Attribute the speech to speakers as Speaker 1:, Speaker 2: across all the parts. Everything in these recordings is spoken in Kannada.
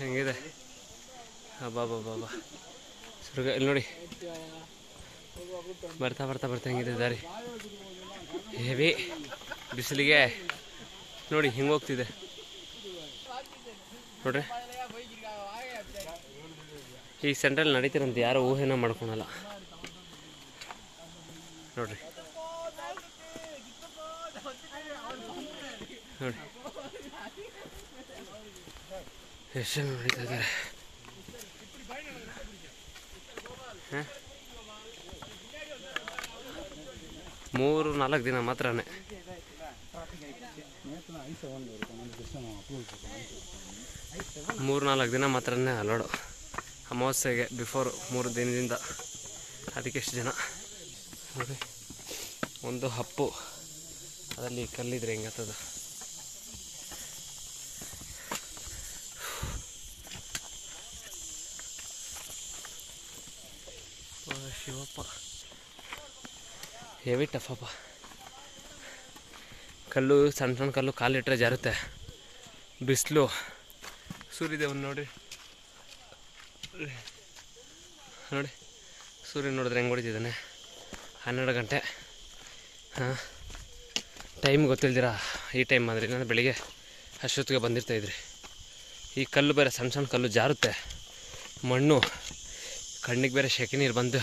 Speaker 1: ಹೆಂಗಿದೆ ಬಾ ಬಾ ಬಾ ಬಾ ಸುರ್ಗ ಇಲ್ಲಿ ನೋಡಿ ಬರ್ತಾ ಬರ್ತಾ ಬರ್ತಾ ಹೆಂಗಿದೆ ದಾರಿ ಹೆವಿ ಬಿಸಿಲಿಗೆ ನೋಡಿ ಹಿಂಗೆ ಹೋಗ್ತಿದೆ ನೋಡ್ರಿ. ಈ ಸೆಂಟ್ರಲ್ಲಿ ನಡೀತಿರಂತ ಯಾರು ಊಹೆನ ಮಾಡ್ಕೊಳಲ್ಲ ನೋಡ್ರಿ. ನೋಡಿ ಎಷ್ಟು ಜನ ನಡೀತಾ ಇದ್ದಾರೆ. 3-4 ದಿನ ಮಾತ್ರನೇ. 3-4 ದಿನ ಮಾತ್ರನೇ ಅಲೋಡು ಅಮಾವಾಸ್ಯೆಗೆ ಬಿಫೋರ್ 3 ದಿನದಿಂದ. ಅದಕ್ಕೆ ಎಷ್ಟು ಜನ ನೋಡಿ. ಒಂದು ಹಪ್ಪು ಅದರಲ್ಲಿ ಕಲ್ಲಿದ್ರೆ ಹೆಂಗತ್ತದ. ಶಿವಪ್ಪ ಹೆವಿ ಟಫಪ್ಪ. ಕಲ್ಲು ಸಣ್ಣ ಸಣ್ಣ ಕಲ್ಲು ಕಾಲಿಟ್ಟರೆ ಜಾರುತ್ತೆ. ಬಿಸಿಲು ಸೂರ್ಯದೇವನ್ ನೋಡಿ ನೋಡಿ ಸೂರ್ಯ ನೋಡಿದ್ರೆ ಹೆಂಗೆ ಹೊಡಿತಿದ್ದಾನೆ. 12 ಗಂಟೆ. ಹಾಂ, ಟೈಮ್ ಗೊತ್ತಿಲ್ದಿರ ಈ ಟೈಮ್ ಆದರೆ ನಾನು ಬೆಳಿಗ್ಗೆ ಅಷ್ಟೊತ್ತಿಗೆ ಬಂದಿರ್ತಾಯಿದ್ರಿ. ಈ ಕಲ್ಲು ಬೇರೆ ಸಣ್ಣ ಸಣ್ಣ ಕಲ್ಲು ಜಾರುತ್ತೆ. ಮಣ್ಣು ಕಣ್ಣಿಗೆ ಬೇರೆ ಸೆಕೆ ನೀರು ಬಂದು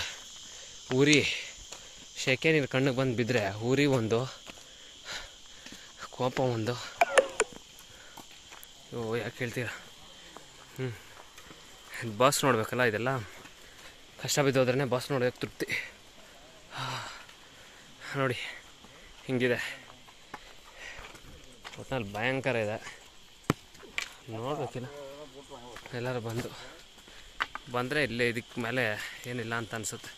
Speaker 1: ಉರಿ, ಸೆಕೆ ನೀರು ಕಣ್ಣಿಗೆ ಬಂದು ಬಿದ್ದರೆ ಉರಿ ಒಂದು, ಕೋಪ ಒಂದು. ಯಾಕೆ ಹೇಳ್ತೀರ? ಬಸ್ ನೋಡಬೇಕಲ್ಲ, ಇದೆಲ್ಲ ಕಷ್ಟ ಬಿದ್ದೋದ್ರೇ ಬಸ್ ನೋಡೋದಕ್ಕೆ ತೃಪ್ತಿ. ನೋಡಿ ಹಿಂಗಿದೆ, ಒಟ್ನಲ್ಲಿ ಭಯಂಕರ ಇದೆ. ನೋಡ್ಬೇಕಿಲ್ಲ, ಎಲ್ಲರೂ ಬಂದರೆ ಇಲ್ಲೇ ಇದಕ್ಕೆ ಮೇಲೆ ಏನಿಲ್ಲ ಅಂತ ಅನಿಸುತ್ತೆ.